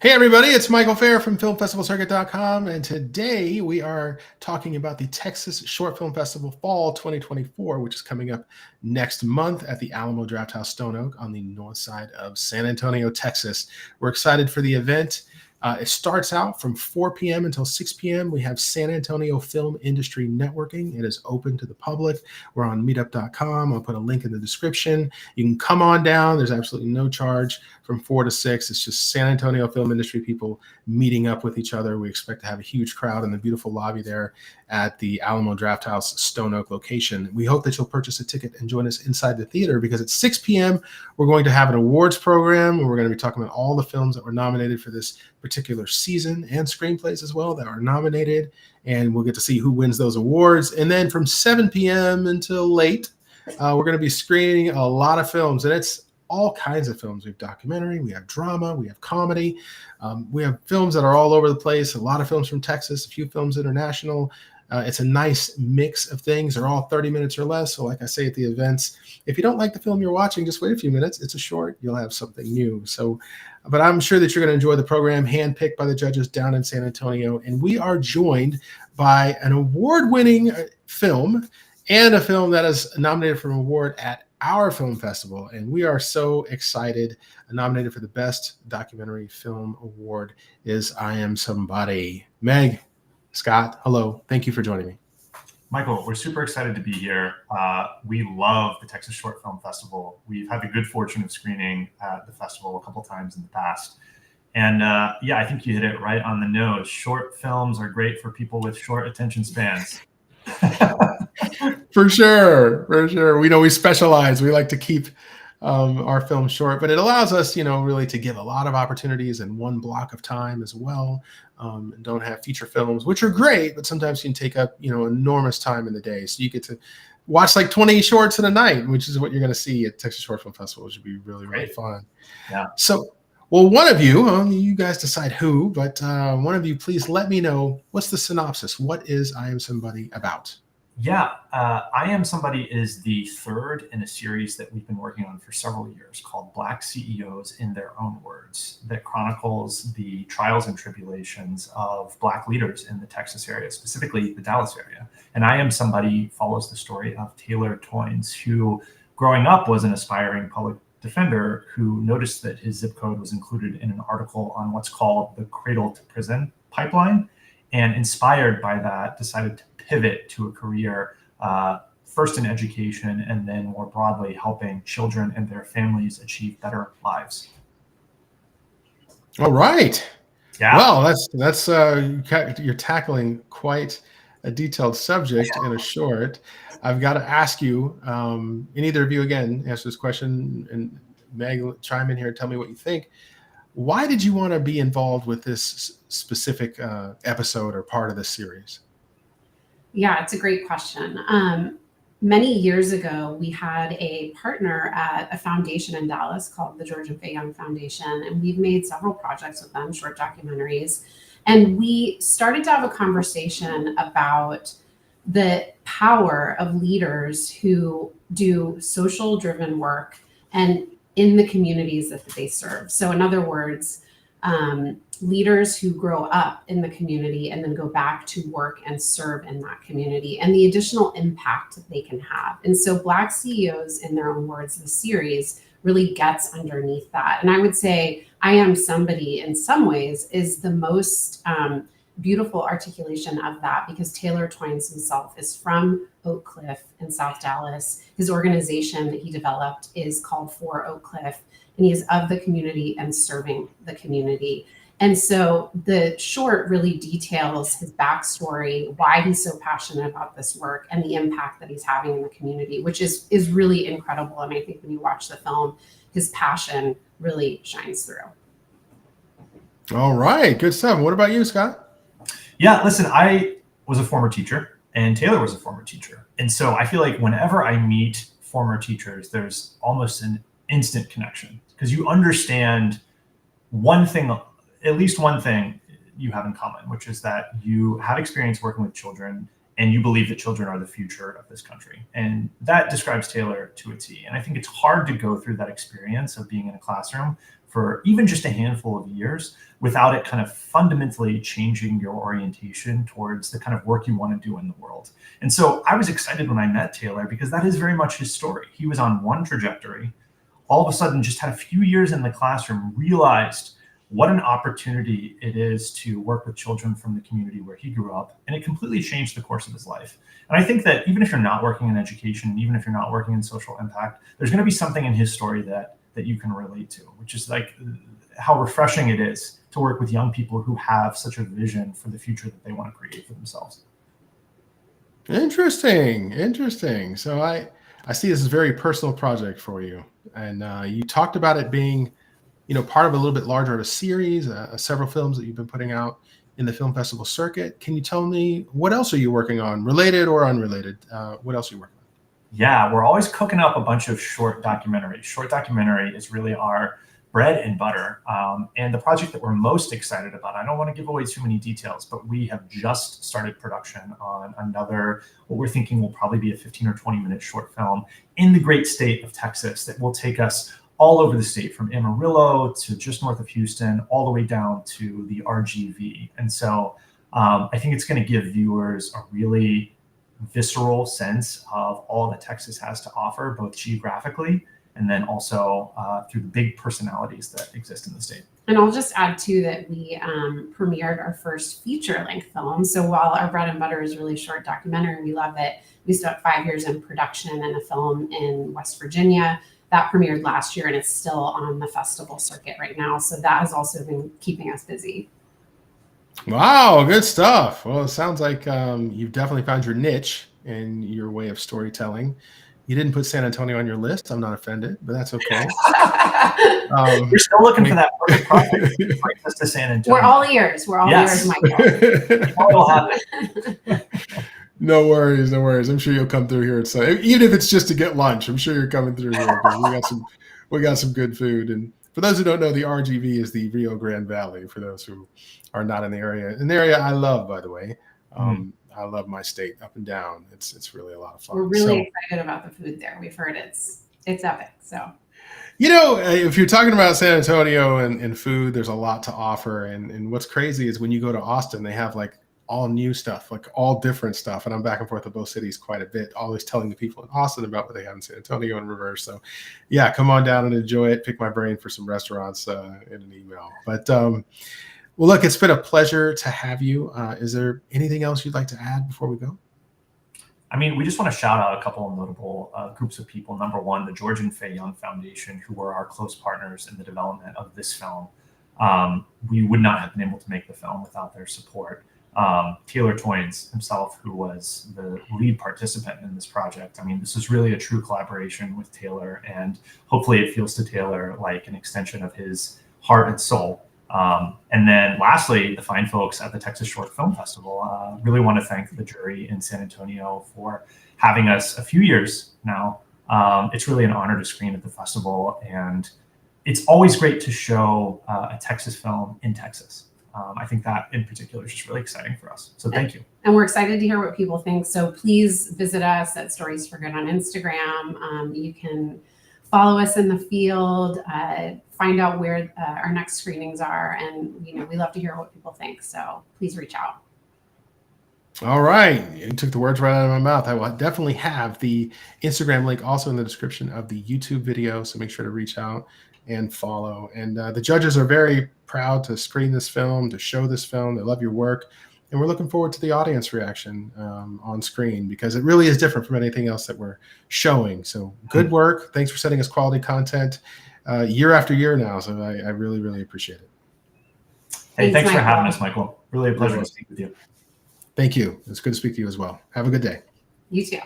Hey everybody, it's Michael Fair from FilmFestivalCircuit.com, and today we are talking about the Texas Short Film Festival Fall 2024, which is coming up next month at the Alamo Drafthouse Stone Oak on the north side of San Antonio, Texas. We're excited for the event. It starts out from 4 p.m. until 6 p.m. We have San Antonio Film Industry Networking. It is open to the public. We're on meetup.com. I'll put a link in the description. You can come on down. There's absolutely no charge from 4 to 6. It's just San Antonio film industry people meeting up with each other. We expect to have a huge crowd in the beautiful lobby there at the Alamo Drafthouse Stone Oak location. We hope that you'll purchase a ticket and join us inside the theater, because at 6 p.m. we're going to have an awards program where we're going to be talking about all the films that were nominated for this particular season and screenplays as well that are nominated, and we'll get to see who wins those awards. And then from 7 p.m. until late, we're going to be screening a lot of films, and it's all kinds of films. We have documentary, we have drama, we have comedy, we have films that are all over the place. A lot of films from Texas, a few films international. It's a nice mix of things. They're all 30 minutes or less. So like I say at the events, if you don't like the film you're watching, just wait a few minutes. It's a short. You'll have something new. So, but I'm sure that you're going to enjoy the program, handpicked by the judges down in San Antonio. And we are joined by an award-winning film and a film that is nominated for an award at our film festival. And we are so excited. Nominated for the Best Documentary Film Award is I Am Somebody. Meg, Scott, hello. Thank you for joining me. Michael, we're super excited to be here. We love the Texas Short Film Festival. We've had the good fortune of screening at the festival a couple times in the past. And yeah, I think you hit it right on the nose. Short films are great for people with short attention spans. For sure. We know we specialize. We like to keep our film short, but it allows us, really to give a lot of opportunities in one block of time as well. And don't have feature films, which are great, but sometimes can take up, enormous time in the day. So you get to watch like 20 shorts in a night, which is what you're going to see at Texas Short Film Festival, which would be really, really fun. Yeah. So, well, one of you, you guys decide who, but one of you, please let me know, what's the synopsis? What is I Am Somebody about? Yeah, I Am Somebody is the third in a series that we've been working on for several years called Black CEOs in Their Own Words, that chronicles the trials and tribulations of Black leaders in the Texas area, specifically the Dallas area. And I Am Somebody follows the story of Taylor Toynes, who growing up was an aspiring public defender who noticed that his zip code was included in an article on what's called the cradle to prison pipeline, and inspired by that decided to pivot to a career first in education and then more broadly helping children and their families achieve better lives. All right. Yeah. Well, that's you're tackling quite a detailed subject in a short. I've got to ask you, and either of you again answer this question, and Meg, chime in here and tell me what you think. Why did you want to be involved with this specific episode or part of this series? Yeah, it's a great question. Many years ago, we had a partner at a foundation in Dallas called the George and Faye Young Foundation, and we've made several projects with them, short documentaries. And we started to have a conversation about the power of leaders who do social-driven work and in the communities that they serve. So in other words, leaders who grow up in the community and then go back to work and serve in that community, and the additional impact that they can have. And so Black CEOs in Their Own Words, the series, really gets underneath that. And I would say I Am Somebody in some ways is the most beautiful articulation of that, because Taylor Toynes himself is from Oak Cliff in South Dallas. His organization that he developed is called For Oak Cliff, and he is of the community and serving the community. And so the short really details his backstory, why he's so passionate about this work, and the impact that he's having in the community, which is really incredible. And I think when you watch the film, his passion really shines through. All right, good stuff. What about you, Scott? Yeah, listen, I was a former teacher and Taylor was a former teacher. And so I feel like whenever I meet former teachers, there's almost an instant connection, because you understand one thing, at least one thing you have in common, which is that you have experience working with children and you believe that children are the future of this country. And that describes Taylor to a T. And I think it's hard to go through that experience of being in a classroom for even just a handful of years without it kind of fundamentally changing your orientation towards the kind of work you want to do in the world. And so I was excited when I met Taylor because that is very much his story. He was on one trajectory, all of a sudden just had a few years in the classroom, realized what an opportunity it is to work with children from the community where he grew up, and it completely changed the course of his life. And I think that even if you're not working in education, even if you're not working in social impact, there's going to be something in his story that you can relate to, which is like how refreshing it is to work with young people who have such a vision for the future that they want to create for themselves. Interesting. So I see this as a very personal project for you, and you talked about it being, part of a little bit larger of a series, several films that you've been putting out in the film festival circuit. Can you tell me what else are you working on, related or unrelated? What else are you working on? Yeah, we're always cooking up a bunch of short documentaries. Short documentary is really our bread and butter. And the project that we're most excited about, I don't want to give away too many details, but we have just started production on another, what we're thinking will probably be a 15 or 20-minute short film in the great state of Texas that will take us all over the state, from Amarillo to just north of Houston, all the way down to the RGV. And so I think it's going to give viewers a really visceral sense of all that Texas has to offer, both geographically and then also through the big personalities that exist in the state. And I'll just add too that we premiered our first feature-length film. So while our bread and butter is really short documentary, we love it. We spent 5 years in production and a film in West Virginia. That premiered last year and it's still on the festival circuit right now. So that has also been keeping us busy. Wow, good stuff. Well, it sounds like you've definitely found your niche in your way of storytelling. You didn't put San Antonio on your list. I'm not offended, but that's okay. We're still looking for that perfect project to bring us to San Antonio. We're all ears. We're all ears, Michael. It'll happen. No worries. I'm sure you'll come through here at some, even if it's just to get lunch. I'm sure you're coming through here because we got some good food. And for those who don't know, the RGV is the Rio Grande Valley. For those who are not in the area, I love, by the way. I love my state up and down. It's really a lot of fun. We're really excited about the food there. We've heard it's epic. So, if you're talking about San Antonio and food, there's a lot to offer. And what's crazy is when you go to Austin, they have like all new stuff, like all different stuff. And I'm back and forth with both cities quite a bit, always telling the people in Austin about what they have in San Antonio and reverse. So yeah, come on down and enjoy it. Pick my brain for some restaurants in an email. But well, look, it's been a pleasure to have you. Is there anything else you'd like to add before we go? I mean, we just want to shout out a couple of notable groups of people. Number one, the George and Faye Young Foundation, who were our close partners in the development of this film. We would not have been able to make the film without their support. Taylor Toynes himself, who was the lead participant in this project. I mean, this is really a true collaboration with Taylor, and hopefully it feels to Taylor like an extension of his heart and soul. And then lastly, the fine folks at the Texas Short Film Festival. Really want to thank the jury in San Antonio for having us a few years now. It's really an honor to screen at the festival, and it's always great to show a Texas film in Texas. I think that in particular is just really exciting for us. So thank you. And we're excited to hear what people think. So please visit us at Stories for Good on Instagram. You can follow us in the field, find out where our next screenings are. And, we love to hear what people think. So please reach out. All right. You took the words right out of my mouth. I will definitely have the Instagram link also in the description of the YouTube video. So make sure to reach out and follow. And the judges are very proud to screen this film, to show this film. They love your work. And we're looking forward to the audience reaction on screen, because it really is different from anything else that we're showing. So good work. Thanks for sending us quality content year after year now. So I really, really appreciate it. Hey, thanks for having us, Michael. Really a pleasure to speak with you. Thank you. It's good to speak to you as well. Have a good day. You too.